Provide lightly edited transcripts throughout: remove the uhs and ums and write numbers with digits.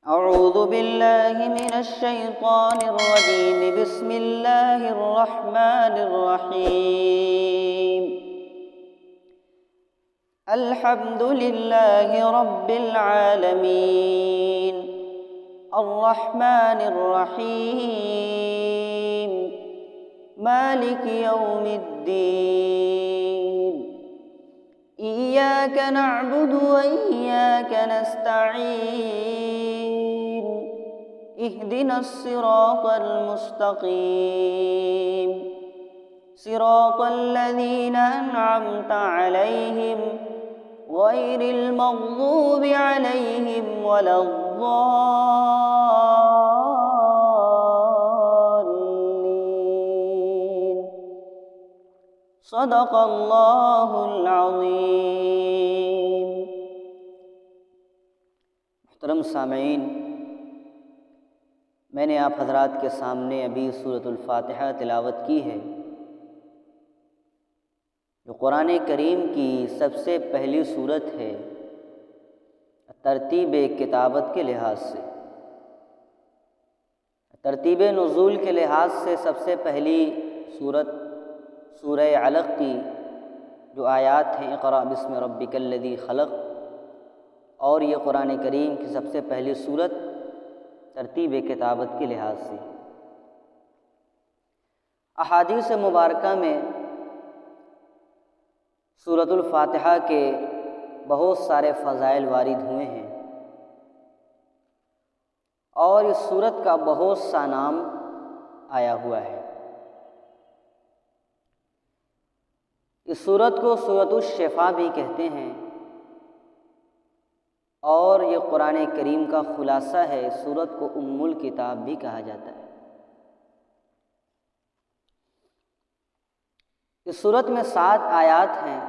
أعوذ بالله من الشيطان الرجيم. بسم الله الرحمن الرحيم. الحمد لله رب العالمين الرحمن الرحيم مالك يوم الدين. إياك نعبد وإياك نستعين. اهدنا الصراط المستقيم صراط الذين أنعمت عليهم غير المغضوب عليهم ولا الضالين. صدق اللہ العظیم. محترم سامعین، میں نے آپ حضرات کے سامنے ابھی سورۃ الفاتحہ تلاوت کی ہے، جو قرآن کریم کی سب سے پہلی سورت ہے ترتیب کتابت کے لحاظ سے. ترتیب نزول کے لحاظ سے سب سے پہلی سورت سورہ علق کی جو آیات ہیں اقرأ بسم ربک الذی خلق، اور یہ قرآن کریم کی سب سے پہلی سورت ترتیب کتابت کے لحاظ سے. احادیث مبارکہ میں سورۃ الفاتحہ کے بہت سارے فضائل وارد ہوئے ہیں، اور اس سورت کا بہت سا نام آیا ہوا ہے. اس سورت کو سورۃ الشفا بھی کہتے ہیں، اور یہ قرآن کریم کا خلاصہ ہے. اس سورت کو ام الکتاب بھی کہا جاتا ہے. اس سورت میں 7 آیات ہیں.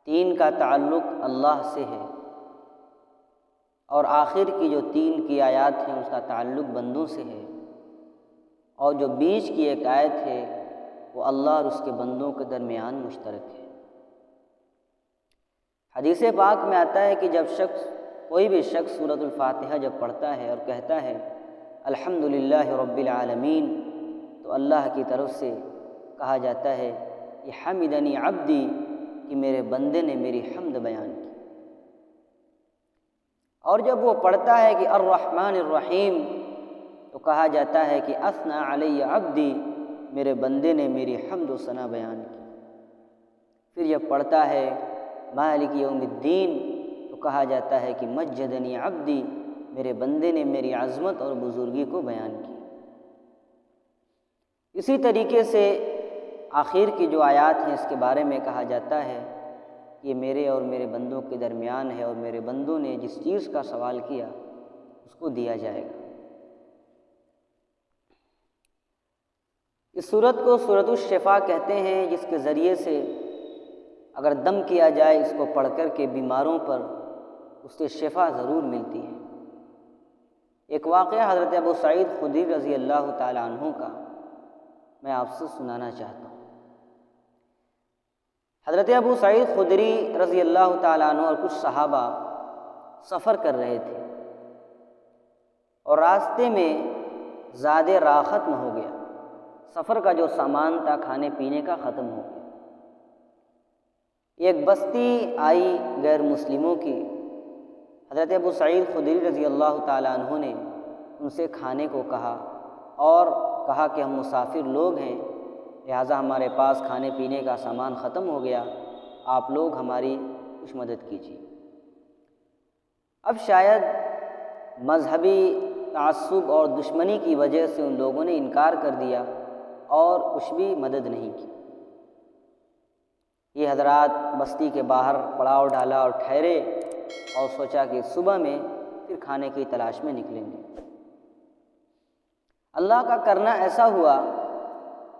3 کا تعلق اللہ سے ہے، اور آخر کی جو 3 کی آیات ہیں اس کا تعلق بندوں سے ہے، اور جو بیچ کی ایک آیت ہے وہ اللہ اور اس کے بندوں کے درمیان مشترک ہے. حدیث پاک میں آتا ہے کہ جب کوئی بھی شخص سورۃ الفاتحہ جب پڑھتا ہے اور کہتا ہے الحمدللہ رب العالمین، تو اللہ کی طرف سے کہا جاتا ہے یہ حمدنی عبدی، کہ میرے بندے نے میری حمد بیان کی. اور جب وہ پڑھتا ہے کہ الرحمن الرحیم، تو کہا جاتا ہے کہ اثنى علی عبدی، میرے بندے نے میری حمد و ثنا بیان کی. پھر جب پڑھتا ہے مالک یوم الدین، تو کہا جاتا ہے کہ مجدنی عبدی، میرے بندے نے میری عظمت اور بزرگی کو بیان کی. اسی طریقے سے آخر کی جو آیات ہیں اس کے بارے میں کہا جاتا ہے کہ یہ میرے اور میرے بندوں کے درمیان ہے، اور میرے بندوں نے جس چیز کا سوال کیا اس کو دیا جائے گا. اس سورت کو سورۃ الشفا کہتے ہیں، جس کے ذریعے سے اگر دم کیا جائے اس کو پڑھ کر کے بیماروں پر اس سے شفا ضرور ملتی ہے. ایک واقعہ حضرت ابو سعید خدری رضی اللہ تعالی عنہ کا میں آپ سے سنانا چاہتا ہوں. حضرت ابو سعید خدری رضی اللہ تعالی عنہ اور کچھ صحابہ سفر کر رہے تھے، اور راستے میں زاد راہ ختم ہو گیا. سفر کا جو سامان تھا کھانے پینے کا ختم ہو گیا. ایک بستی آئی غیر مسلموں کی. حضرت ابو سعید خدری رضی اللہ تعالی عنہ نے ان سے کھانے کو کہا، اور کہا کہ ہم مسافر لوگ ہیں، لہٰذا ہمارے پاس کھانے پینے کا سامان ختم ہو گیا، آپ لوگ ہماری کچھ مدد کیجیے. اب شاید مذہبی تعصب اور دشمنی کی وجہ سے ان لوگوں نے انکار کر دیا اور کچھ بھی مدد نہیں کی. یہ حضرات بستی کے باہر پڑاؤ ڈالا اور ٹھہرے، اور سوچا کہ صبح میں پھر کھانے کی تلاش میں نکلیں گے. اللہ کا کرنا ایسا ہوا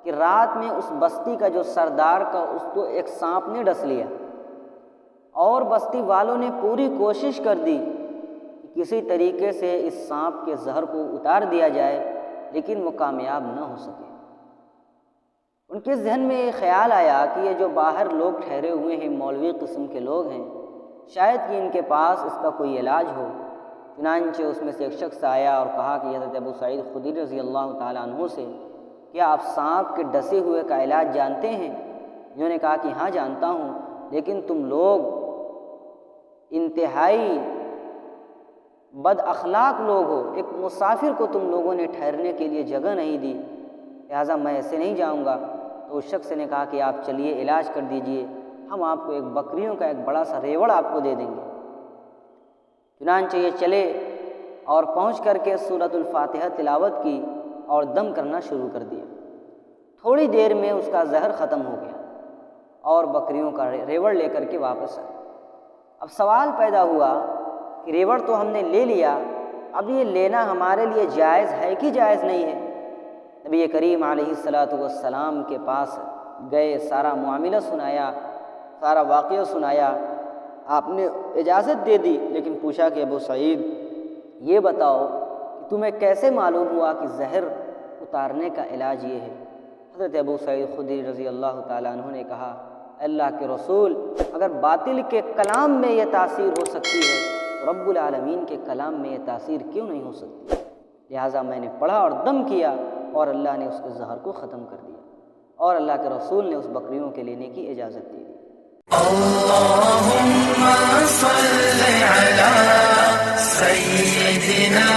کہ رات میں اس بستی کا جو سردار کا اس کو ایک سانپ نے ڈس لیا، اور بستی والوں نے پوری کوشش کر دی کہ کسی طریقے سے اس سانپ کے زہر کو اتار دیا جائے، لیکن وہ کامیاب نہ ہو سکے. ان کے ذہن میں یہ خیال آیا کہ یہ جو باہر لوگ ٹھہرے ہوئے ہیں مولوی قسم کے لوگ ہیں، شاید کہ ان کے پاس اس کا کوئی علاج ہو. چنانچہ اس میں سے ایک شخص آیا اور کہا کہ حضرت ابو سعید خدری رضی اللہ تعالیٰ عنہ سے، کیا آپ سانپ کے ڈسے ہوئے کا علاج جانتے ہیں؟ انہوں نے کہا کہ ہاں جانتا ہوں، لیکن تم لوگ انتہائی بد اخلاق لوگ ہو، ایک مسافر کو تم لوگوں نے ٹھہرنے کے لیے جگہ نہیں دی، لہٰذا میں ایسے نہیں جاؤں گا۔ تو اس شخص نے کہا کہ آپ چلیے علاج کر دیجئے، ہم آپ کو ایک بکریوں کا ایک بڑا سا ریوڑ آپ کو دے دیں گے۔ چنانچہ یہ چلے اور پہنچ کر کے سورۃ الفاتحہ تلاوت کی اور دم کرنا شروع کر دیا۔ تھوڑی دیر میں اس کا زہر ختم ہو گیا اور بکریوں کا ریوڑ لے کر کے واپس آیا۔ اب سوال پیدا ہوا کہ ریوڑ تو ہم نے لے لیا، اب یہ لینا ہمارے لیے جائز ہے کہ جائز نہیں ہے؟ نبی کریم علیہ السلام کے پاس گئے، سارا معاملہ سنایا، سارا واقعہ سنایا، آپ نے اجازت دے دی، لیکن پوچھا کہ ابو سعید یہ بتاؤ کہ تمہیں کیسے معلوم ہوا کہ زہر اتارنے کا علاج یہ ہے؟ حضرت ابو سعید خدری رضی اللہ تعالیٰ عنہ نے کہا، اللہ کے رسول، اگر باطل کے کلام میں یہ تاثیر ہو سکتی ہے تو رب العالمین کے کلام میں یہ تاثیر کیوں نہیں ہو سکتی؟ لہٰذا میں نے پڑھا اور دم کیا اور اللہ نے اس کے زہر کو ختم کر دیا، اور اللہ کے رسول نے اس بکریوں کے لینے کی اجازت دے دی۔ اللهم صل على سيدنا